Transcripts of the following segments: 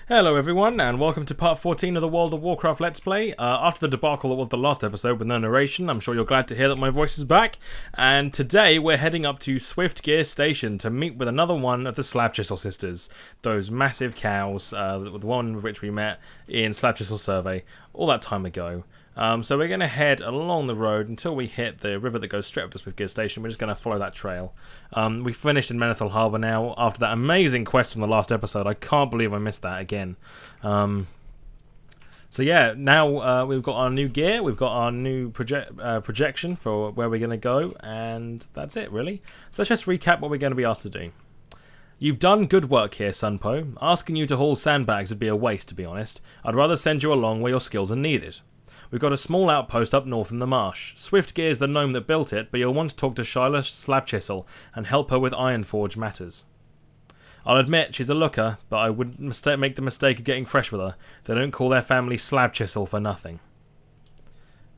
Hello everyone, and welcome to part 14 of the World of Warcraft Let's Play. After the debacle that was the last episode with no narration, I'm sure you're glad to hear that my voice is back. And today we're heading up to Swiftgear Station to meet with another one of the Slabchisel sisters. Those massive cows, the one with which we met in Slabchisel Survey all that time ago. So we're going to head along the road until we hit the river that goes straight up to Swiftgear Station. We're just going to follow that trail. We finished in Menethil Harbor now after that amazing quest from the last episode. I can't believe I missed that again. So yeah, now we've got our new gear, we've got our new projection for where we're going to go, and that's it really. So let's just recap what we're going to be asked to do. You've done good work here, Sunpo. Asking you to haul sandbags would be a waste, to be honest. I'd rather send you along where your skills are needed. We've got a small outpost up north in the marsh. Swiftgear is the gnome that built it, but you'll want to talk to Shyla Slabchisel and help her with Ironforge matters. I'll admit she's a looker, but I wouldn't make the mistake of getting fresh with her. They don't call their family Slabchisel for nothing.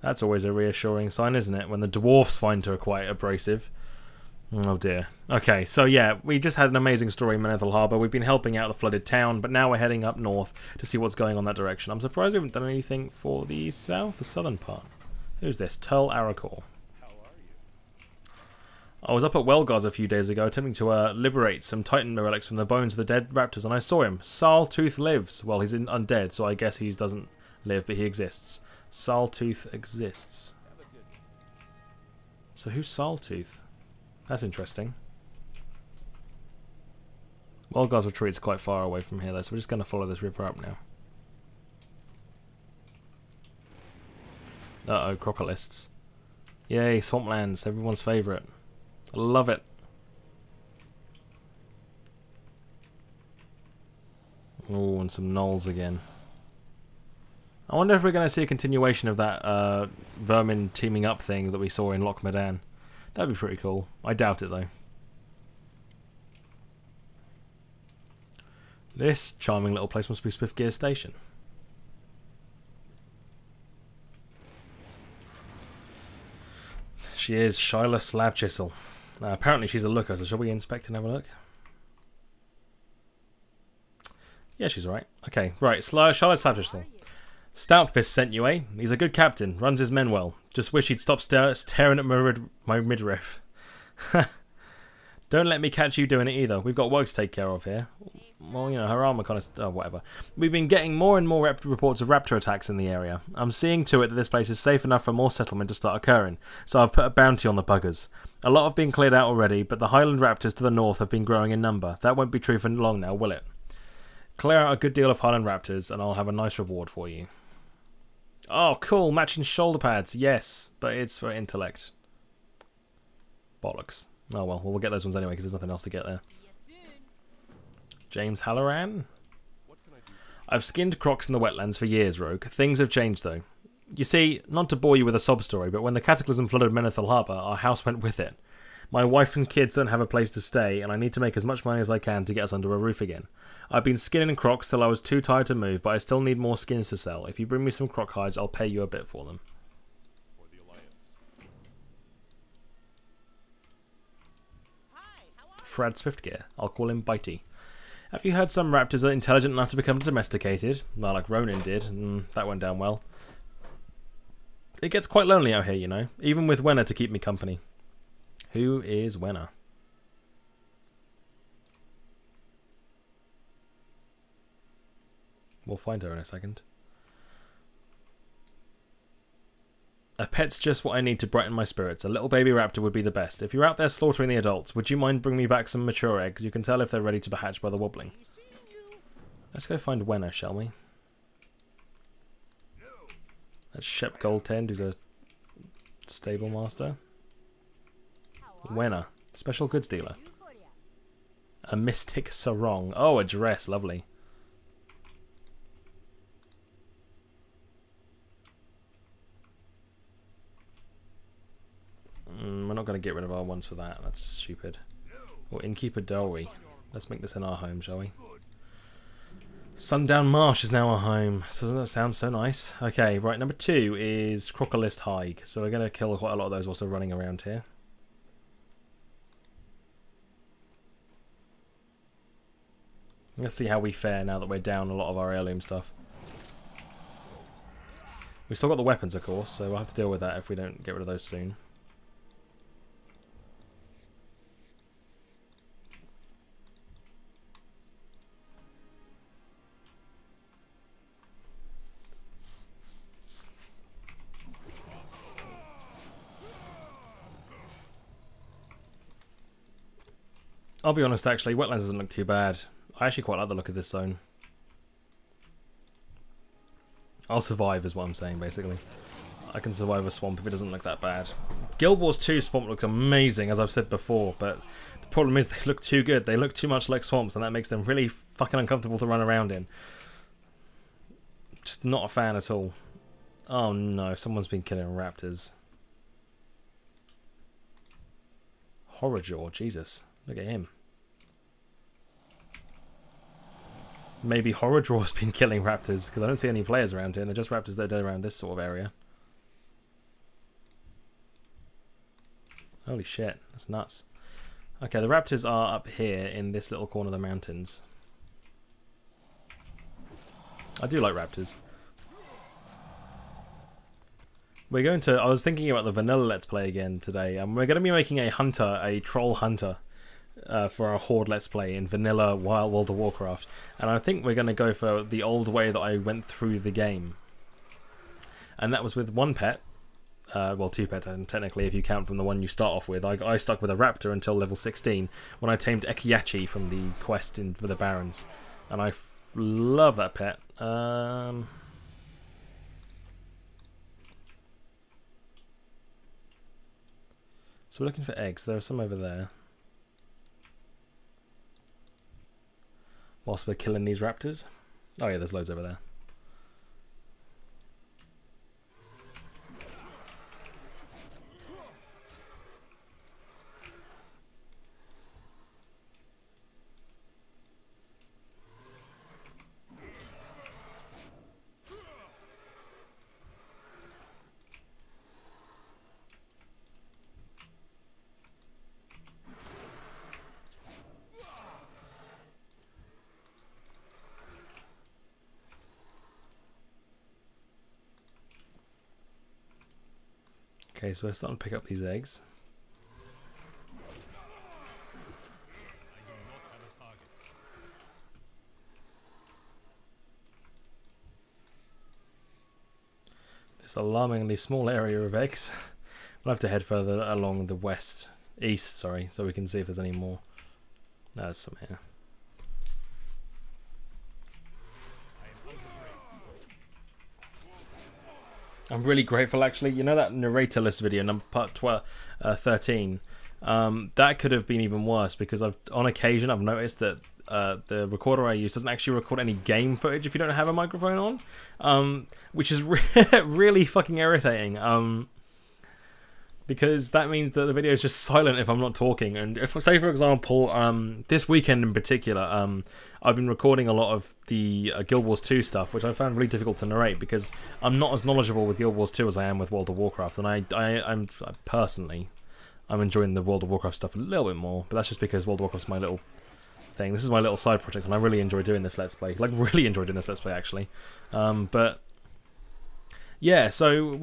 That's always a reassuring sign, isn't it, when the dwarfs find her quite abrasive. Oh dear. Okay, so yeah, we just had an amazing story in Menethil Harbor. We've been helping out the flooded town, but now we're heading up north to see what's going on that direction. I'm surprised we haven't done anything for the southern part. Who's this? Turl Arakor. I was up at Welgars a few days ago attempting to liberate some Titan relics from the bones of the dead raptors, and I saw him. Sarltooth lives. Well, he's undead, so I guess he doesn't live, but he exists. Sarltooth exists. So who's Sarltooth? That's interesting. Welgars retreat's quite far away from here though, so we're just going to follow this river up now. Uh-oh, crocolists. Yay, swamplands, everyone's favourite. I love it. Oh, and some gnolls again. I wonder if we're going to see a continuation of that vermin teaming up thing that we saw in Loch Medan. That'd be pretty cool. I doubt it though. This charming little place must be Swiftgear Station. She is Shyla Slabchisel. Apparently she's a looker, so shall we inspect and have a look? Yeah, she's alright. Okay, right. Shyla Slabchisel. Stoutfist sent you, eh? He's a good captain, runs his men well. Just wish he'd stop staring at my midriff. Don't let me catch you doing it either. We've got work to take care of here. Well, you know, her armor kind of... Oh, whatever. We've been getting more and more reports of raptor attacks in the area. I'm seeing to it that this place is safe enough for more settlement to start occurring, so I've put a bounty on the buggers. A lot have been cleared out already, but the Highland raptors to the north have been growing in number. That won't be true for long now, will it? Clear out a good deal of Highland raptors, and I'll have a nice reward for you. Oh, cool, matching shoulder pads. Yes, but it's for intellect. Bollocks. Oh well, we'll get those ones anyway because there's nothing else to get there. James Halloran? I've skinned crocs in the wetlands for years, Rogue. Things have changed though. You see, not to bore you with a sob story, but when the cataclysm flooded Menethil Harbor, our house went with it. My wife and kids don't have a place to stay, and I need to make as much money as I can to get us under a roof again. I've been skinning crocs till I was too tired to move, but I still need more skins to sell. If you bring me some croc hides, I'll pay you a bit for them. Frad Swiftgear. I'll call him Bitey. Have you heard some raptors are intelligent enough to become domesticated? Well, like Ronan did, and that went down well. It gets quite lonely out here, you know, even with Wenna to keep me company. Who is Wenna? We'll find her in a second. A pet's just what I need to brighten my spirits. A little baby raptor would be the best. If you're out there slaughtering the adults, would you mind bringing me back some mature eggs? You can tell if they're ready to hatch by the wobbling. Let's go find Wenna, shall we? That's Shep Goldtend, who's a stable master. Wenna, special goods dealer. A mystic sarong. Oh, a dress, lovely. We're not going to get rid of our ones for that. That's stupid. Or Innkeeper Dowry. Let's make this in our home, shall we? Sundown Marsh is now our home. So doesn't that sound so nice? Okay, right. Number 2 is Crocholist Haig. So we're going to kill quite a lot of those whilst they're running around here. Let's see how we fare now that we're down a lot of our heirloom stuff. We've still got the weapons, of course, so we'll have to deal with that if we don't get rid of those soon. I'll be honest, actually, wetlands doesn't look too bad. I actually quite like the look of this zone. I'll survive is what I'm saying, basically. I can survive a swamp if it doesn't look that bad. Guild Wars 2 swamp looks amazing, as I've said before, but the problem is they look too good. They look too much like swamps, and that makes them really fucking uncomfortable to run around in. Just not a fan at all. Oh no, someone's been killing raptors. Horrorjaw, Jesus. Look at him. Maybe Horrordraw's been killing raptors, because I don't see any players around here, and they're just raptors that are dead around this sort of area. Holy shit, that's nuts. Okay, the raptors are up here in this little corner of the mountains. I do like raptors. We're going to... I was thinking about the vanilla Let's Play again today, and we're going to be making a hunter, a troll hunter, for our Horde Let's Play in vanilla World of Warcraft. And I think we're going to go for the old way that I went through the game. And that was with one pet. Well, two pets, and technically if you count from the one you start off with. I stuck with a raptor until level 16, when I tamed Ekiachi from the quest with the Barons. And I love that pet. So we're looking for eggs. There are some over there. Whilst we're killing these raptors. Oh yeah, there's loads over there. Okay, so we're starting to pick up these eggs. This alarmingly small area of eggs. We'll have to head further along the east, sorry, so we can see if there's any more. No, there's some here. I'm really grateful, actually. You know that narrator list video, part 13? That could have been even worse, because on occasion I've noticed that the recorder I use doesn't actually record any game footage if you don't have a microphone on, which is really fucking irritating. Because that means that the video is just silent if I'm not talking. And if, say for example, this weekend in particular, I've been recording a lot of the Guild Wars 2 stuff, which I found really difficult to narrate because I'm not as knowledgeable with Guild Wars 2 as I am with World of Warcraft, and I'm personally, I'm enjoying the World of Warcraft stuff a little bit more, but that's just because World of Warcraft's my little thing. This is my little side project, and I really enjoy doing this Let's Play. Like, really enjoyed doing this Let's Play, actually. But yeah, so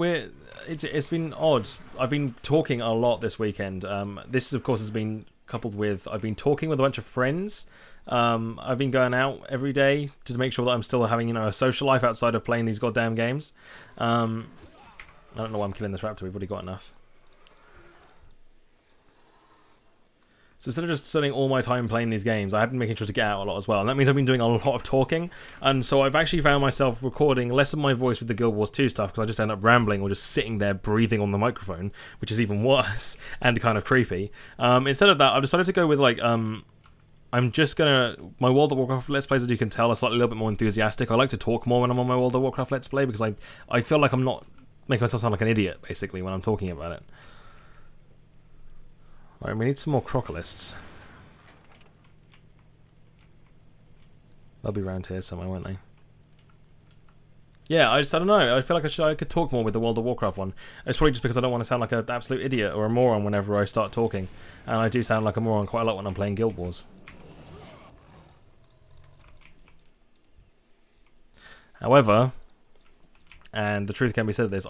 it's been odd. I've been talking a lot this weekend. This, of course, has been coupled with I've been talking with a bunch of friends. I've been going out every day to make sure that I'm still having, you know, a social life outside of playing these goddamn games. I don't know why I'm killing this raptor. We've already got enough. So instead of just spending all my time playing these games, I have been making sure to get out a lot as well. And that means I've been doing a lot of talking. And so I've actually found myself recording less of my voice with the Guild Wars 2 stuff, because I just end up rambling or just sitting there breathing on the microphone, which is even worse and kind of creepy. Instead of that, I've decided to go with, like, I'm just gonna... My World of Warcraft Let's Plays, as you can tell, are slightly a little bit more enthusiastic. I like to talk more when I'm on my World of Warcraft Let's Play, because I feel like I'm not making myself sound like an idiot, basically, when I'm talking about it. Alright, we need some more crocolists. They'll be around here somewhere, won't they? Yeah, I don't know. I feel like I could talk more with the World of Warcraft one. It's probably just because I don't want to sound like an absolute idiot or a moron whenever I start talking. And I do sound like a moron quite a lot when I'm playing Guild Wars. However, and the truth can be said of this,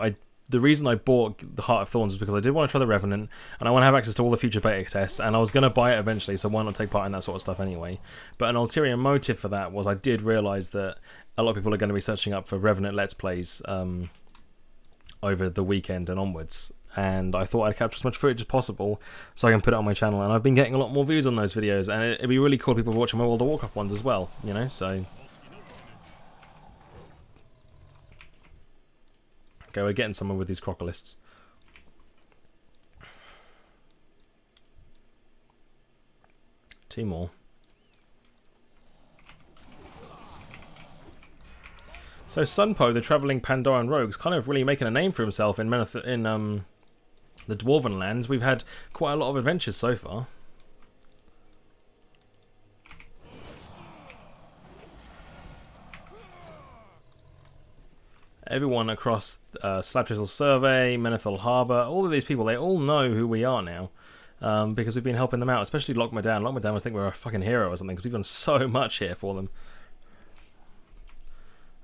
the reason I bought the Heart of Thorns was because I did want to try the Revenant, and I want to have access to all the future beta tests, and I was going to buy it eventually, so why not take part in that sort of stuff anyway. But an ulterior motive for that was I did realise that a lot of people are going to be searching up for Revenant Let's Plays over the weekend and onwards, and I thought I'd capture as much footage as possible so I can put it on my channel, and I've been getting a lot more views on those videos, and it'd be really cool if people were watching my World of Warcraft ones as well, you know, so... Okay, we're getting somewhere with these crocolists. Two more. So Sunpo, the travelling Pandoran rogue, is kind of really making a name for himself in the Dwarven lands. We've had quite a lot of adventures so far. Everyone across Slapchisel Survey, Menethil Harbor, all of these people, they all know who we are now. Because we've been helping them out, especially Lockmedown. Lockmedown must think we're a fucking hero or something, because we've done so much here for them.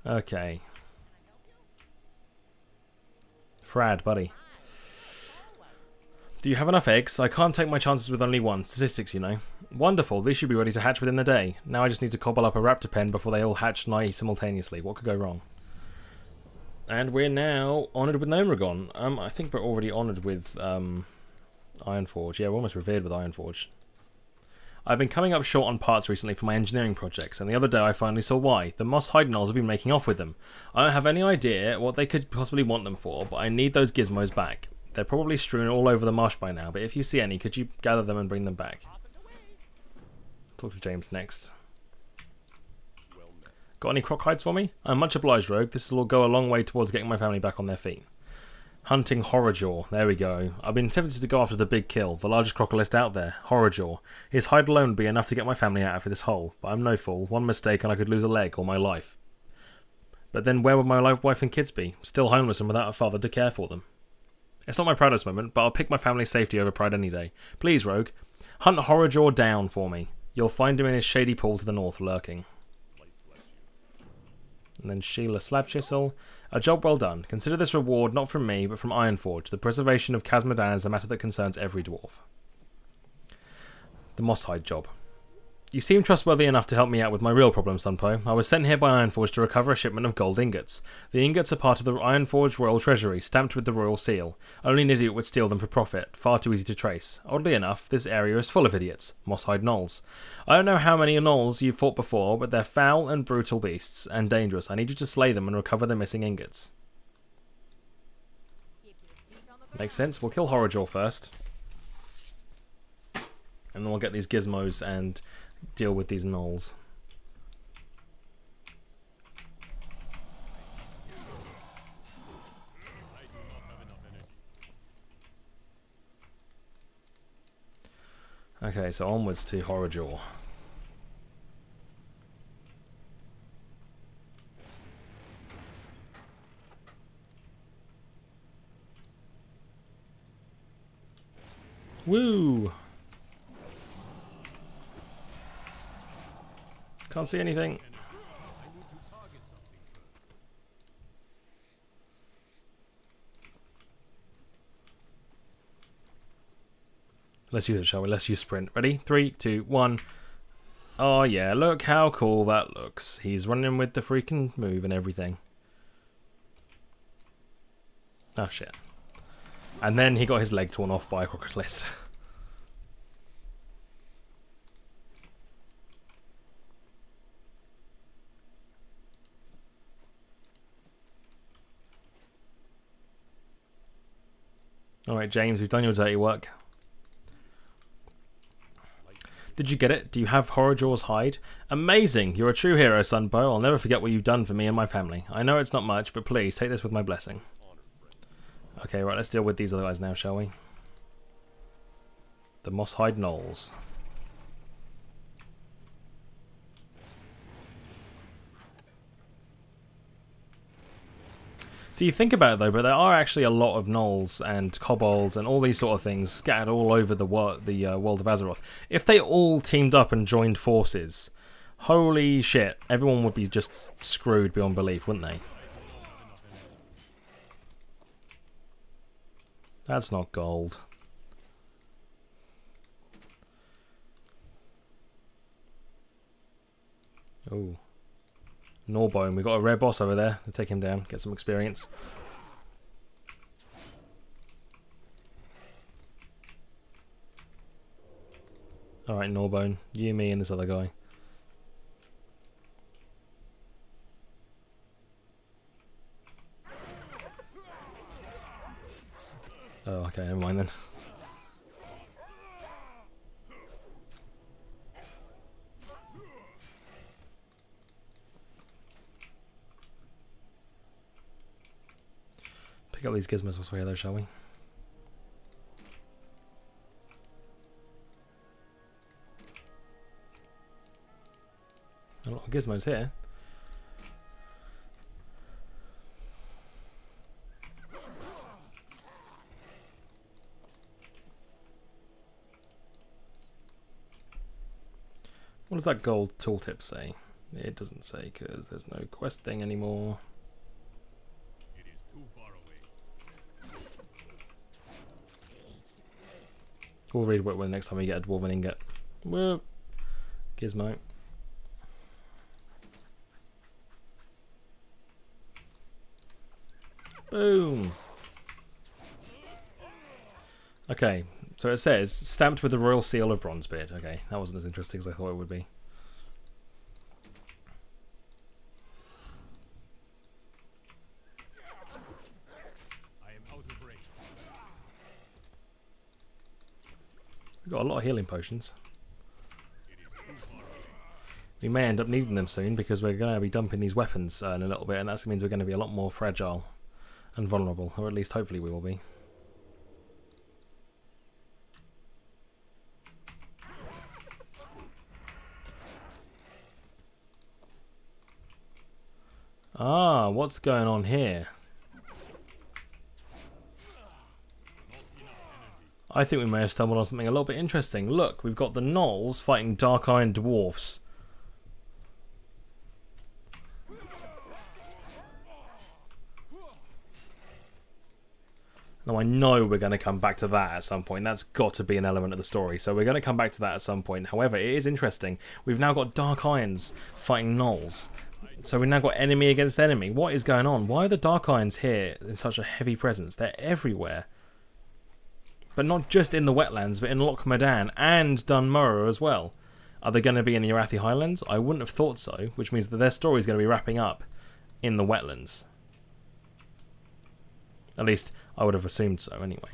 Okay. Frad, buddy. Do you have enough eggs? I can't take my chances with only one. Statistics, you know. Wonderful, these should be ready to hatch within the day. Now I just need to cobble up a raptor pen before they all hatch nigh simultaneously. What could go wrong? And we're now honoured with Nomragon. I think we're already honoured with Ironforge. Yeah, we're almost revered with Ironforge. I've been coming up short on parts recently for my engineering projects, and the other day I finally saw why. The Moss Hide Gnolls have been making off with them. I don't have any idea what they could possibly want them for, but I need those gizmos back. They're probably strewn all over the marsh by now, but if you see any, could you gather them and bring them back? Talk to James next. Got any croc hides for me? I'm much obliged, Rogue. This will go a long way towards getting my family back on their feet. Hunting Horrorjaw. There we go. I've been tempted to go after the big kill, the largest crocodilist out there, Horrorjaw. His hide alone would be enough to get my family out of this hole, but I'm no fool. One mistake and I could lose a leg or my life. But then where would my wife and kids be? Still homeless and without a father to care for them. It's not my proudest moment, but I'll pick my family's safety over pride any day. Please, Rogue, hunt Horrorjaw down for me. You'll find him in his shady pool to the north, lurking. And then Sheila Slapchisel. A job well done. Consider this reward not from me, but from Ironforge. The preservation of Khazmodan is a matter that concerns every dwarf. The Mosshide job. You seem trustworthy enough to help me out with my real problem, Sunpo. I was sent here by Ironforge to recover a shipment of gold ingots. The ingots are part of the Ironforge Royal Treasury, stamped with the Royal Seal. Only an idiot would steal them for profit. Far too easy to trace. Oddly enough, this area is full of idiots. Mosshide Gnolls. I don't know how many Gnolls you've fought before, but they're foul and brutal beasts, and dangerous. I need you to slay them and recover the missing ingots. Makes sense. We'll kill Horrorjaw first. And then we'll get these gizmos and deal with these Gnolls. Okay, so onwards to Horrorjaw. Woo! Can't see anything. Let's use it, shall we? Let's use sprint. Ready? 3, 2, 1. Oh yeah, look how cool that looks. He's running with the freaking move and everything. Oh shit. And then he got his leg torn off by a crocodilist. Alright, James, we've done your dirty work. Did you get it? Do you have Horrorjaw's hide? Amazing! You're a true hero, Sunbo. I'll never forget what you've done for me and my family. I know it's not much, but please, take this with my blessing. Okay, right, let's deal with these other guys now, shall we? The Mosshide Gnolls. So you think about it though, but there are actually a lot of gnolls and kobolds and all these sort of things scattered all over the world of Azeroth. If they all teamed up and joined forces, Holy shit. Everyone would be just screwed beyond belief, wouldn't they? That's not gold. Oh. Norbone. We've got a rare boss over there. Let's take him down. Get some experience. Alright, Norbone. You, me, and this other guy. Oh, okay, never mind then. Pick up these gizmos whilst we're here though, shall we? A lot of gizmos here. What does that gold tooltip say? It doesn't say because there's no quest thing anymore. It is too far away. We'll read what next time we get a dwarven ingot. Whoop. Gizmo. Boom. Okay, so it says stamped with the royal seal of Bronzebeard. Okay, that wasn't as interesting as I thought it would be. I am out of range. We've got a lot of healing potions. It is too far away. We may end up needing them soon because we're going to be dumping these weapons in a little bit, and that means we're going to be a lot more fragile and vulnerable, or at least hopefully we will be. Ah, what's going on here? I think we may have stumbled on something a little bit interesting. Look, we've got the gnolls fighting dark iron dwarfs. Now I know we're going to come back to that at some point. That's got to be an element of the story. So we're going to come back to that at some point. However, it is interesting. We've now got dark irons fighting gnolls. So we've now got enemy against enemy. What is going on? Why are the dark irons here in such a heavy presence? They're everywhere. But not just in the wetlands, but in Loch Modan and Dunmurrow as well. Are they going to be in the Arathi Highlands? I wouldn't have thought so, which means that their story is going to be wrapping up in the wetlands. At least, I would have assumed so anyway.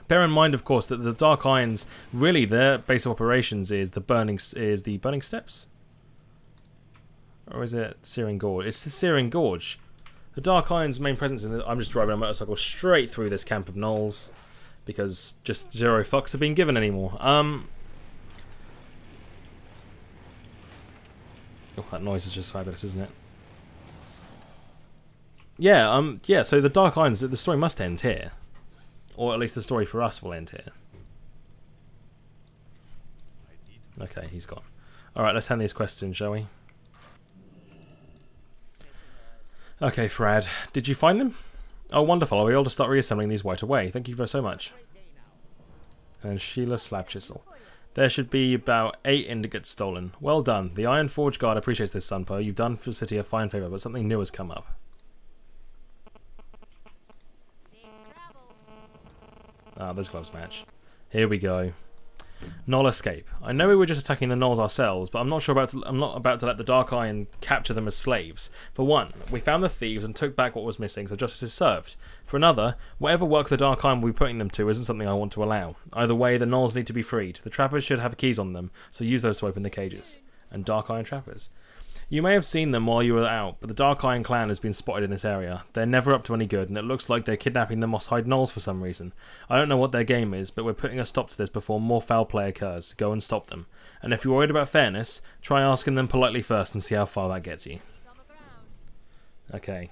Bear in mind, of course, that the Dark Irons, really their base of operations is the Burning Steppes? Or is it Searing Gorge? It's the Searing Gorge. The Dark Irons' main presence in I'm just driving a motorcycle straight through this camp of gnolls because just zero fucks have been given anymore. Oh, that noise is just fabulous, isn't it? Yeah, yeah, so the Dark Irons, the story must end here. Or at least the story for us will end here. Okay, he's gone. Alright, let's hand these quests in, shall we? Okay, Frad, did you find them? Oh, wonderful, I'll be able to start reassembling these right away. Thank you so much. And Sheila Slab Chisel. There should be about 8 indigots stolen. Well done. The Iron Forge Guard appreciates this, Sunpo. You've done for the city a fine favour, but something new has come up. Ah, those gloves match. Here we go. Gnoll escape. I know we were just attacking the gnolls ourselves, but I'm not about to let the Dark Iron capture them as slaves. For one, we found the thieves and took back what was missing, so justice is served. For another, whatever work the Dark Iron will be putting them to isn't something I want to allow. Either way, the gnolls need to be freed. The trappers should have keys on them, so use those to open the cages. And Dark Iron trappers. You may have seen them while you were out, but the Dark Iron clan has been spotted in this area. They're never up to any good, and it looks like they're kidnapping the Mosshide gnolls for some reason. I don't know what their game is, but we're putting a stop to this before more foul play occurs. Go and stop them. And if you're worried about fairness, try asking them politely first and see how far that gets you. Okay.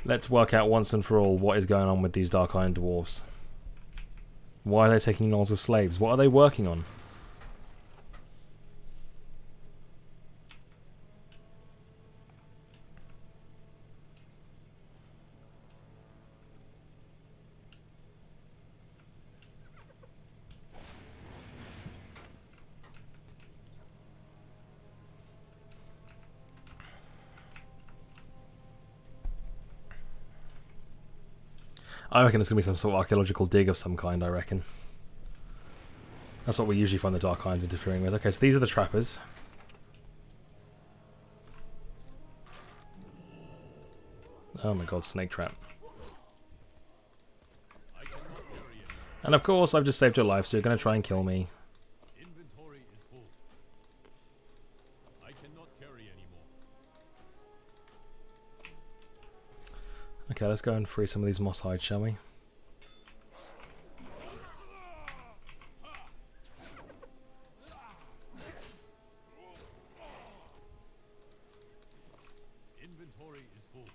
Let's work out once and for all what is going on with these Dark Iron dwarves. Why are they taking gnolls as slaves? What are they working on? I reckon it's going to be some sort of archaeological dig of some kind, I reckon. That's what we usually find the Dark Irons interfering with. Okay, so these are the trappers. Oh my god, snake trap. And of course, I've just saved your life, so you're going to try and kill me. Inventory is full. I cannot carry anymore. Okay, let's go and free some of these moss hides, shall we? Inventory is full.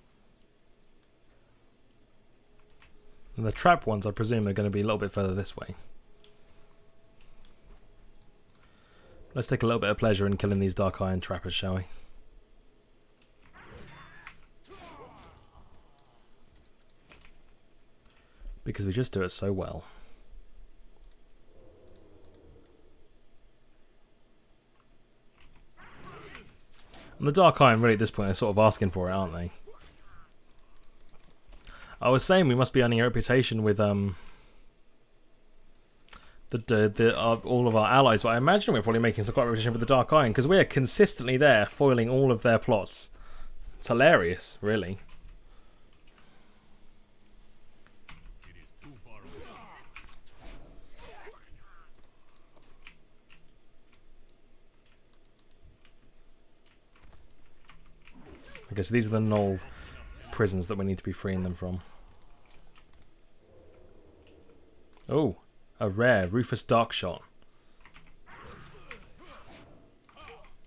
And the trap ones, I presume, are going to be a little bit further this way. Let's take a little bit of pleasure in killing these Dark Iron trappers, shall we? Because we just do it so well. And the Dark Iron, really, at this point, are sort of asking for it, aren't they? I was saying we must be earning a reputation with all of our allies, but I imagine we're probably making some quite a reputation with the Dark Iron, because we are consistently there, foiling all of their plots. It's hilarious, really. It is too far away. Okay, so these are the Knoll prisons that we need to be freeing them from. Oh, a rare Rufus Darkshot.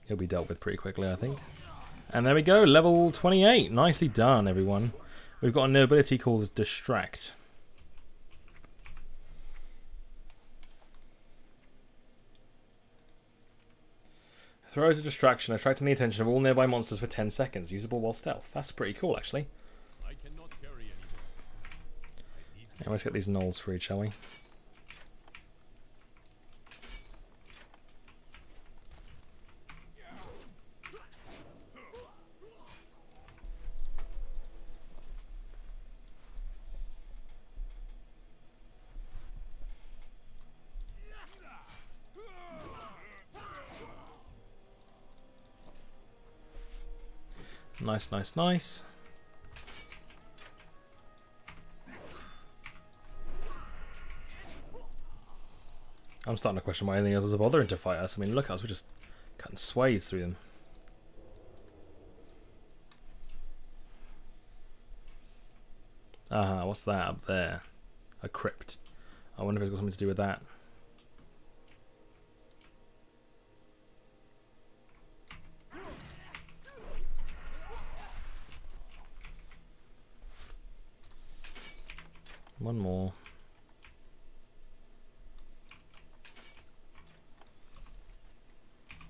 He'll be dealt with pretty quickly, I think. And there we go, level 28. Nicely done, everyone. We've got a new ability called Distract. Throws a distraction, attracting the attention of all nearby monsters for 10 seconds. Usable while stealth. That's pretty cool, actually. I cannot carry anymore. Yeah, let's get these gnolls free, shall we? Nice, nice, nice. I'm starting to question why anything else is bothering to fight us. I mean, look at us, we're just cutting swathes through them. Aha, what's that up there? A crypt. I wonder if it's got something to do with that. One more.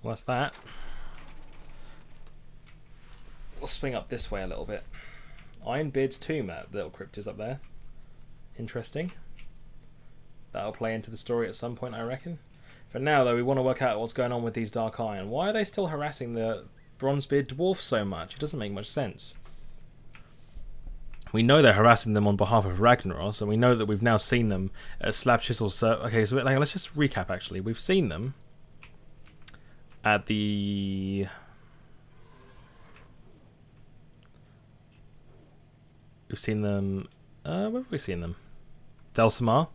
Well, that's that. We'll swing up this way a little bit. Ironbeard's tomb, that little crypt is up there. Interesting. That'll play into the story at some point, I reckon. For now, though, we want to work out what's going on with these Dark Iron. Why are they still harassing the Bronzebeard dwarf so much? It doesn't make much sense. We know they're harassing them on behalf of Ragnaros, and we know that we've now seen them at Slab Chisel. Okay, so let's just recap, actually. We've seen them at the... We've seen them... where have we seen them? Delsamar.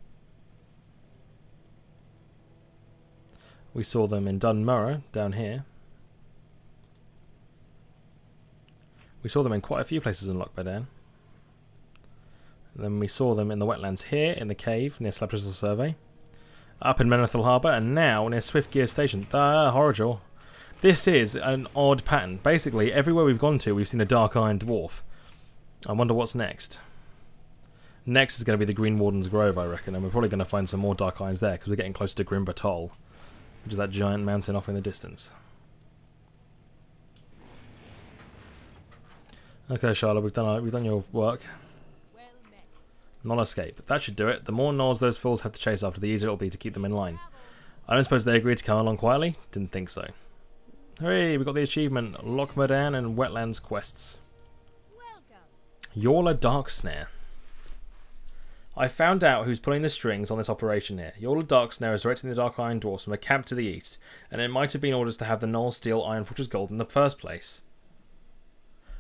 We saw them in Dunmurra, down here. We saw them in quite a few places in Lochbadan. Then we saw them in the wetlands here, in the cave, near Slab Chisel Survey. Up in Menethil Harbor, and now near Swiftgear Station. Horrible. This is an odd pattern. Basically, everywhere we've gone to, we've seen a Dark Iron Dwarf. I wonder what's next. Next is going to be the Green Warden's Grove, I reckon, and we're probably going to find some more Dark Irons there, because we're getting closer to Grimber Toll, which is that giant mountain off in the distance. Okay, Charlotte, we've done your work. Null escape. That should do it. The more gnolls those fools have to chase after, the easier it'll be to keep them in line. I don't suppose they agreed to come along quietly? Didn't think so. Hooray, we got the achievement. Lochbadan and Wetlands quests. Yorla Dark Snare. I found out who's pulling the strings on this operation here. Your Dark Snare is directing the Dark Iron Dwarfs from a camp to the east, and it might have been orders to have the Knoll steal Iron Fortress gold in the first place.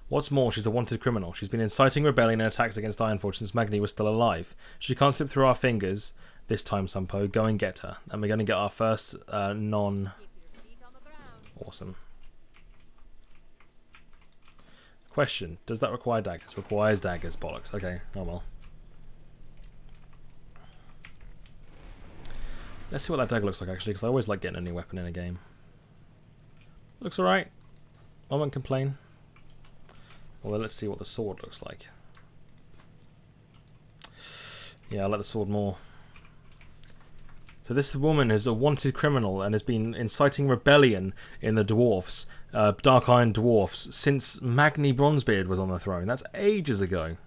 What's more, she's a wanted criminal. She's been inciting rebellion and attacks against Iron Fortress since Magni was still alive. She can't slip through our fingers this time, Sampo. Go and get her. And we're going to get our first non... Awesome. Question. Does that require daggers? Requires daggers. Bollocks. Okay. Oh well. Let's see what that dagger looks like, actually, because I always like getting a new weapon in a game. Looks alright. I won't complain. Well, let's see what the sword looks like. Yeah, I like the sword more. So this woman is a wanted criminal and has been inciting rebellion in the dwarfs, Dark Iron Dwarfs, since Magni Bronzebeard was on the throne. That's ages ago.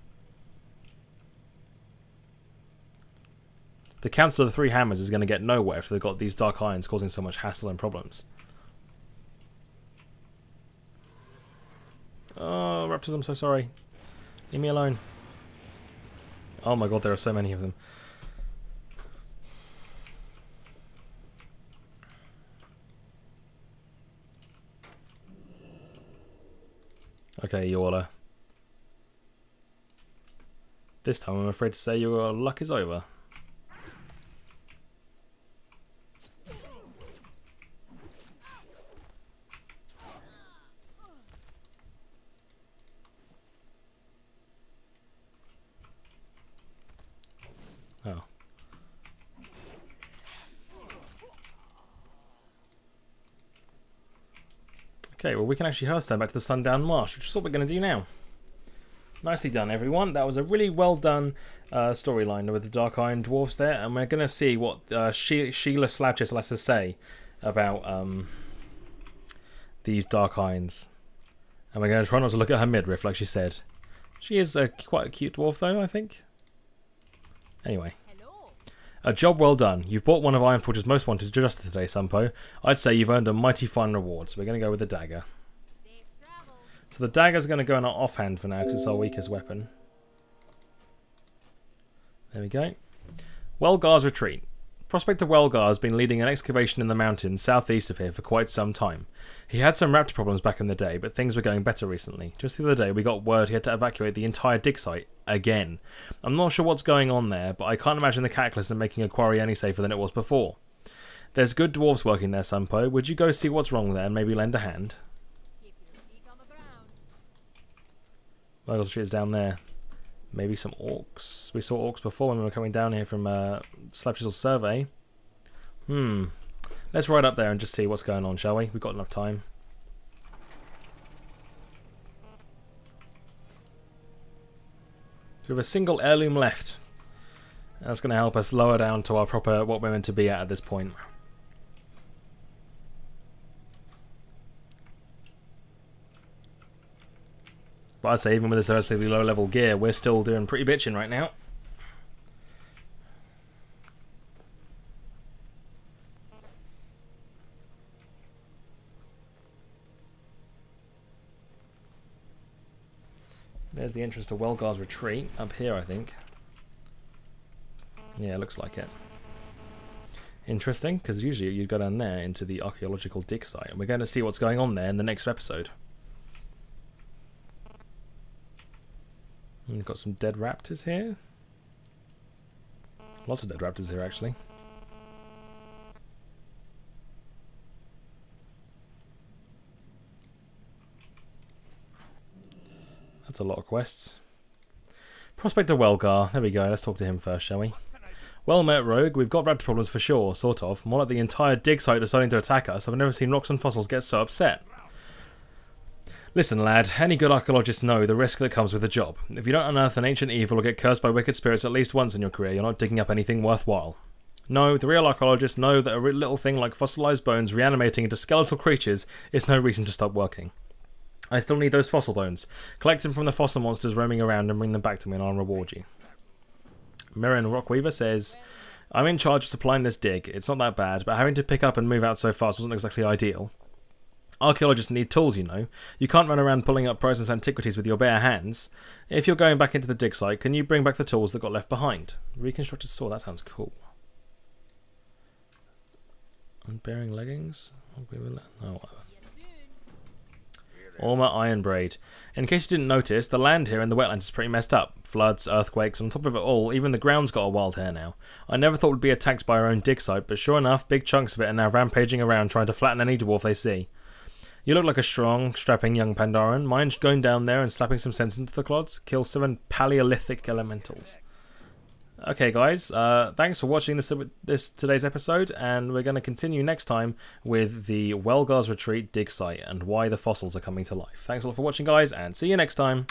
The Council of the Three Hammers is going to get nowhere if they've got these Dark Irons causing so much hassle and problems. Oh, Raptors, I'm so sorry. Leave me alone. Oh my god, there are so many of them. Okay, Yola. This time I'm afraid to say your luck is over. Oh. Okay, well we can actually hearthstone back to the Sundown Marsh, which is what we're going to do now. Nicely done, everyone. That was a really well done storyline with the Dark Iron Dwarfs there, and we're going to see what Sheila Slabchisel has to say about these Dark Irons. And we're going to try not to look at her midriff, like she said. She is quite a cute dwarf, though, I think. Anyway. A job well done. You've brought one of Iron Forge's most wanted to justice today, Sampo. I'd say you've earned a mighty fine reward, so we're going to go with the dagger. So the dagger's going to go in our offhand for now, because it's our weakest weapon. There we go. Welgar's Retreat. Prospector Welgar has been leading an excavation in the mountains southeast of here for quite some time. He had some raptor problems back in the day, but things were going better recently. Just the other day we got word he had to evacuate the entire dig site again. I'm not sure what's going on there, but I can't imagine the cataclysm making a quarry any safer than it was before. There's good dwarves working there, Sampo. Would you go see what's wrong there and maybe lend a hand? Welgar's Retreat is down there. Maybe some orcs. We saw orcs before when we were coming down here from Slabchisel's survey. Let's ride up there and just see what's going on, shall we? We've got enough time. So we have a single heirloom left. That's going to help us lower down to our proper, what we're meant to be at this point. But I'd say even with this relatively low level gear, we're still doing pretty bitching right now. There's the entrance to Welgar's Retreat, up here I think. Yeah, looks like it. Interesting, because usually you'd go down there into the archaeological dig site, and we're going to see what's going on there in the next episode. We've got some dead raptors here. Lots of dead raptors here, actually. That's a lot of quests. Prospector Welgar. There we go. Let's talk to him first, shall we? Well met, Rogue. We've got raptor problems for sure, sort of. More like the entire dig site deciding to attack us. I've never seen rocks and fossils get so upset. Listen, lad, any good archaeologists know the risk that comes with the job. If you don't unearth an ancient evil or get cursed by wicked spirits at least once in your career, you're not digging up anything worthwhile. No, the real archaeologists know that a little thing like fossilized bones reanimating into skeletal creatures is no reason to stop working. I still need those fossil bones. Collect them from the fossil monsters roaming around and bring them back to me and I'll reward you. Mirren Rockweaver says, I'm in charge of supplying this dig. It's not that bad, but having to pick up and move out so fast wasn't exactly ideal. Archaeologists need tools, you know. You can't run around pulling up priceless antiquities with your bare hands. If you're going back into the dig site, can you bring back the tools that got left behind? Reconstructed saw, that sounds cool. Unbearing leggings? Oh, whatever. Armor iron braid. In case you didn't notice, the land here in the wetlands is pretty messed up. Floods, earthquakes, and on top of it all, even the ground's got a wild hair now. I never thought we'd be attacked by our own dig site, but sure enough, big chunks of it are now rampaging around trying to flatten any dwarf they see. You look like a strong, strapping young Pandaren. Mind going down there and slapping some sense into the clods? Kill 7 Paleolithic elementals. Okay, guys, thanks for watching today's episode, and we're going to continue next time with the Welgar's Retreat dig site and why the fossils are coming to life. Thanks a lot for watching, guys, and see you next time.